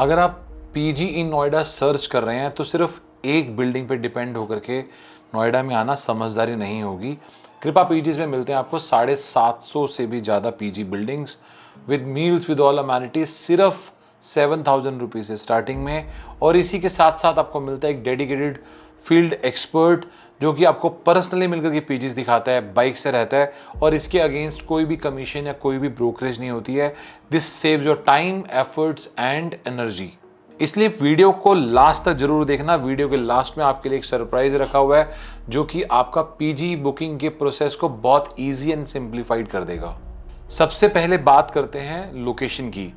अगर आप पीजी इन नोएडा सर्च कर रहे हैं तो सिर्फ एक बिल्डिंग पे डिपेंड होकर के नोएडा में आना समझदारी नहीं होगी। कृपा पीजीज में मिलते हैं आपको 750 से भी ज़्यादा PG buildings with meals with all amenities सिर्फ 7,000 रुपीज़ से स्टार्टिंग में। और इसी के साथ साथ आपको मिलता है एक डेडिकेटेड फील्ड एक्सपर्ट जो कि आपको पर्सनली मिलकर के पीजीज दिखाता है, बाइक से रहता है और इसके अगेंस्ट कोई भी कमीशन या कोई भी ब्रोकरेज नहीं होती है। This saves your time, efforts and energy. इसलिए वीडियो को लास्ट तक जरूर देखना। वीडियो के लास्ट में आपके लिए एक सरप्राइज रखा हुआ है जो कि आपका पीजी बुकिंग के प्रोसेस को बहुत ईजी एंड सिंप्लीफाइड कर देगा। सबसे पहले बात करते हैं लोकेशन की।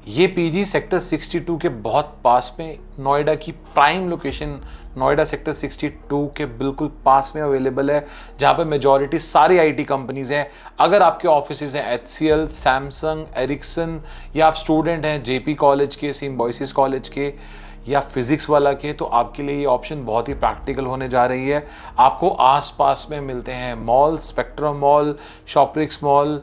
ये पीजी सेक्टर 62 के बहुत पास में, नोएडा की प्राइम लोकेशन नोएडा सेक्टर 62 के बिल्कुल पास में अवेलेबल है, जहाँ पे मेजॉरिटी सारी आईटी कंपनीज हैं। अगर आपके ऑफिसेज हैं एचसीएल, सैमसंग, एरिक्सन, या आप स्टूडेंट हैं जेपी कॉलेज के, सिम्बायोसिस कॉलेज के या फिजिक्स वाला के, तो आपके लिए ये ऑप्शन बहुत ही प्रैक्टिकल होने जा रही है। आपको आसपास में मिलते हैं mall, spectrum mall, Shoprix mall,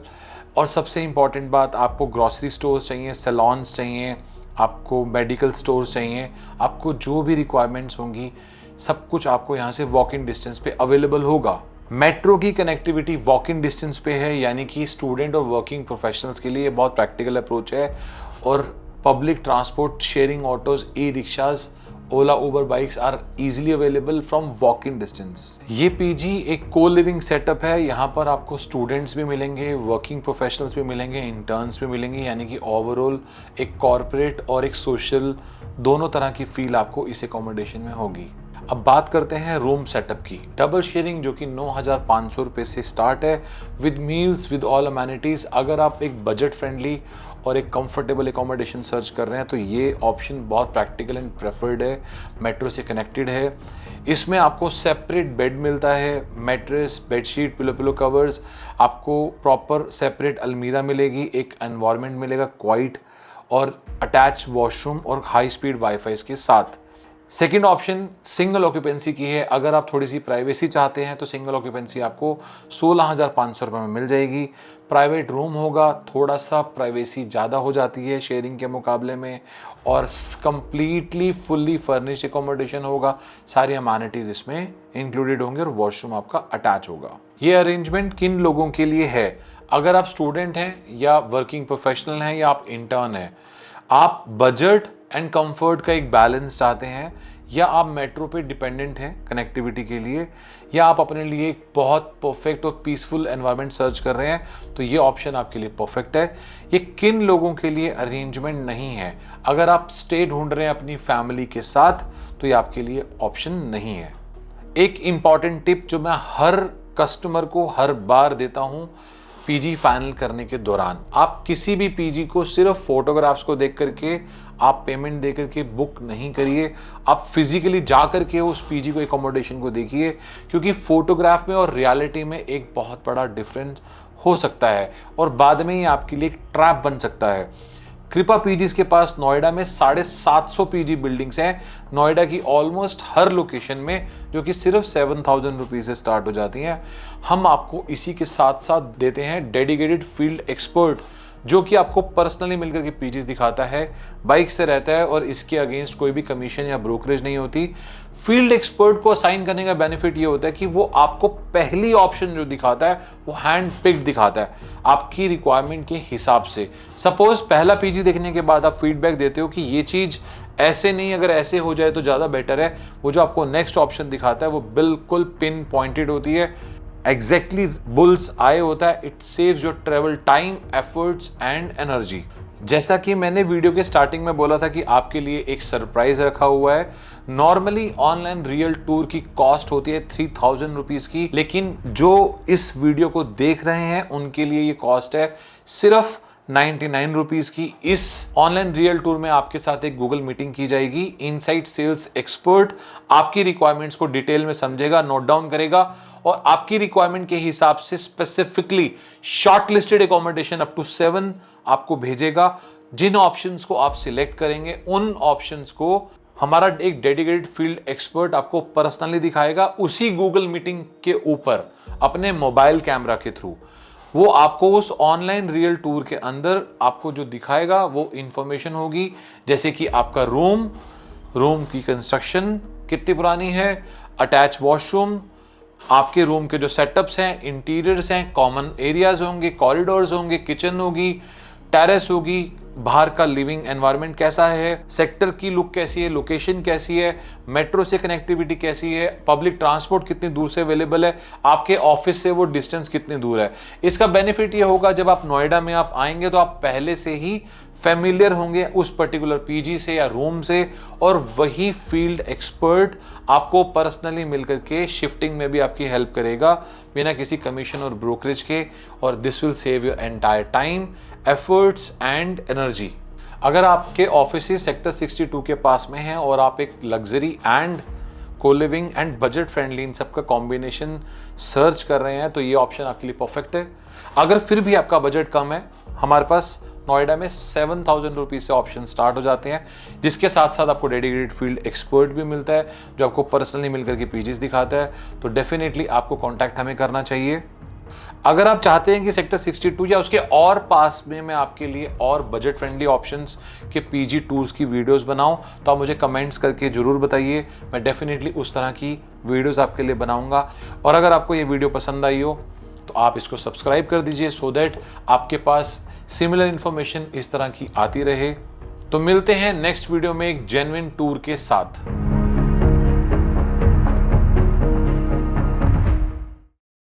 और सबसे इंपॉर्टेंट बात, आपको ग्रॉसरी स्टोर्स चाहिए, सैलॉन्स चाहिए, आपको मेडिकल स्टोर्स चाहिए, आपको जो भी रिक्वायरमेंट्स होंगी सब कुछ आपको यहाँ से वॉक इन डिस्टेंस पे अवेलेबल होगा। मेट्रो की कनेक्टिविटी वॉक इन डिस्टेंस पे है, यानी कि स्टूडेंट और वर्किंग प्रोफेशनल्स के लिए बहुत प्रैक्टिकल अप्रोच है। और public transport, sharing autos, e rickshaws, Ola, Uber bikes are easily available from walking distance. ये पीजी एक को लिविंग सेटअप है। यहाँ पर आपको स्टूडेंट्स भी मिलेंगे, वर्किंग प्रोफेशनल्स भी मिलेंगे, इंटर्न्स भी मिलेंगे, यानी कि ओवरऑल एक कॉर्पोरेट और एक सोशल दोनों तरह की फील आपको इस एकोमोडेशन में होगी। अब बात करते हैं रूम सेटअप की। डबल शेयरिंग जो कि 9,500 रुपये से स्टार्ट है with meals with all amenities. अगर आप एक बजट फ्रेंडली और एक कंफर्टेबल एकोमोडेशन सर्च कर रहे हैं तो ये ऑप्शन बहुत प्रैक्टिकल एंड प्रेफर्ड है, मेट्रो से कनेक्टेड है। इसमें आपको सेपरेट बेड मिलता है, मैट्रेस, बेडशीट, पिलो कवर्स, आपको प्रॉपर सेपरेट अलमीरा मिलेगी, एक एनवायरनमेंट मिलेगा क्वाइट, और अटैच वॉशरूम और हाई स्पीड वाईफाई के साथ। सेकेंड ऑप्शन सिंगल ऑक्यूपेंसी की है। अगर आप थोड़ी सी प्राइवेसी चाहते हैं तो सिंगल ऑक्यूपेंसी आपको 16,500 रुपये में मिल जाएगी। प्राइवेट रूम होगा, थोड़ा सा प्राइवेसी ज़्यादा हो जाती है शेयरिंग के मुकाबले में, और कंप्लीटली फुल्ली फर्निश्ड एकोमोडेशन होगा। सारी अमेनिटीज़ इसमें इंक्लूडेड होंगे और वॉशरूम आपका अटैच होगा। ये अरेंजमेंट किन लोगों के लिए है? अगर आप स्टूडेंट हैं या वर्किंग प्रोफेशनल हैं या आप इंटर्न हैं, आप बजट एंड कंफर्ट का एक बैलेंस चाहते हैं, या आप मेट्रो पे डिपेंडेंट हैं कनेक्टिविटी के लिए, या आप अपने लिए एक बहुत परफेक्ट और पीसफुल एनवायरनमेंट सर्च कर रहे हैं, तो ये ऑप्शन आपके लिए परफेक्ट है। ये किन लोगों के लिए अरेंजमेंट नहीं है? अगर आप स्टे ढूंढ रहे हैं अपनी फैमिली के साथ तो ये आपके लिए ऑप्शन नहीं है। एक इंपॉर्टेंट टिप जो मैं हर कस्टमर को हर बार देता हूँ पीजी फाइनल करने के दौरान, आप किसी भी पीजी को सिर्फ फोटोग्राफ्स को देख करके आप पेमेंट दे करके बुक नहीं करिए। आप फिजिकली जा करके उस पीजी को, एकोमोडेशन को देखिए, क्योंकि फोटोग्राफ में और रियलिटी में एक बहुत बड़ा डिफरेंस हो सकता है और बाद में ये आपके लिए एक ट्रैप बन सकता है। कृपा पीजीज के पास नोएडा में 750 पीजी बिल्डिंग्स हैं, नोएडा की ऑलमोस्ट हर लोकेशन में, जो कि सिर्फ 7,000 रुपीज से स्टार्ट हो जाती हैं। हम आपको इसी के साथ साथ देते हैं डेडिकेटेड फील्ड एक्सपर्ट जो कि आपको पर्सनली मिलकर के पीजीज दिखाता है, बाइक से रहता है और इसके अगेंस्ट कोई भी कमीशन या ब्रोकरेज नहीं होती। फील्ड एक्सपर्ट को असाइन करने का बेनिफिट ये होता है कि वो आपको पहली ऑप्शन जो दिखाता है वो हैंड पिक्ड दिखाता है आपकी रिक्वायरमेंट के हिसाब से। सपोज पहला पीजी देखने के बाद आप फीडबैक देते हो कि ये चीज ऐसे नहीं, अगर ऐसे हो जाए तो ज्यादा बेटर है, वो जो आपको नेक्स्ट ऑप्शन दिखाता है वो बिल्कुल पिन पॉइंटेड होती है, एग्जैक्टली बुल्स आई होता है। It saves your travel time, efforts and energy. जैसा कि मैंने वीडियो के स्टार्टिंग में बोला था कि आपके लिए एक सरप्राइज रखा हुआ है। नॉर्मली ऑनलाइन रियल टूर की कॉस्ट होती है 3,000 रुपीज की, लेकिन जो इस वीडियो को देख रहे हैं उनके लिए ये कॉस्ट है सिर्फ 99 रुपीज की। इस ऑनलाइन रियल टूर में आपके साथ एक गूगल मीटिंग की जाएगी। इनसाइट सेल्स एक्सपर्ट आपकी रिक्वायरमेंट्स को डिटेल में समझेगा, नोट डाउन करेगा और आपकी रिक्वायरमेंट के हिसाब से specifically shortlisted accommodation up to 7 आपको भेजेगा। जिन ऑप्शंस को आप सिलेक्ट करेंगे उन ऑप्शंस को हमारा एक डेडिकेटेड फील्ड एक्सपर्ट आपको पर्सनली दिखाएगा उसी गूगल मीटिंग के ऊपर अपने मोबाइल कैमरा के थ्रू। वो आपको उस ऑनलाइन रियल टूर के अंदर आपको जो दिखाएगा वो इंफॉर्मेशन होगी, जैसे कि आपका रूम की कंस्ट्रक्शन कितनी पुरानी है, अटैच वॉशरूम, आपके रूम के जो सेटअप्स हैं, इंटीरियर्स हैं, कॉमन एरियाज होंगे, कॉरिडोर्स होंगे, किचन होगी, टेरेस होगी, बाहर का लिविंग एनवायरनमेंट कैसा है, सेक्टर की लुक कैसी है, लोकेशन कैसी है, मेट्रो से कनेक्टिविटी कैसी है, पब्लिक ट्रांसपोर्ट कितनी दूर से अवेलेबल है, आपके ऑफिस से वो डिस्टेंस कितनी दूर है। इसका बेनिफिट ये होगा जब आप नोएडा में आप आएंगे तो आप पहले से ही फेमिलियर होंगे उस पर्टिकुलर पीजी से या रूम से, और वही फील्ड एक्सपर्ट आपको पर्सनली मिलकर के शिफ्टिंग में भी आपकी हेल्प करेगा बिना किसी कमीशन और ब्रोकरेज के, और this will save your entire time, efforts and energy. अगर आपके ऑफिस सेक्टर 62 के पास में है और आप एक luxury and co-living and budget friendly इन सबका कॉम्बिनेशन सर्च कर रहे हैं तो ये ऑप्शन आपके लिए परफेक्ट है। अगर फिर भी आपका बजट कम है, हमारे पास नोएडा में 7,000 रुपीज से ऑप्शन स्टार्ट हो जाते हैं, जिसके साथ साथ आपको डेडिकेटेड फील्ड एक्सपर्ट भी मिलता है जो आपको पर्सनली मिलकर के पीजीज दिखाता है। तो डेफिनेटली आपको कॉन्टैक्ट हमें करना चाहिए। अगर आप चाहते हैं कि सेक्टर 62 या उसके और पास में मैं आपके लिए और बजट फ्रेंडली ऑप्शंस के पीजी टूर्स की वीडियोस बनाऊं तो आप मुझे कमेंट्स करके ज़रूर बताइए, मैं डेफिनेटली उस तरह की वीडियोस आपके लिए बनाऊंगा। और अगर आपको ये वीडियो पसंद आई हो तो आप इसको सब्सक्राइब कर दीजिए सो दैट आपके पास सिमिलर इन्फॉर्मेशन इस तरह की आती रहे। तो मिलते हैं नेक्स्ट वीडियो में एक जेन्युइन टूर के साथ।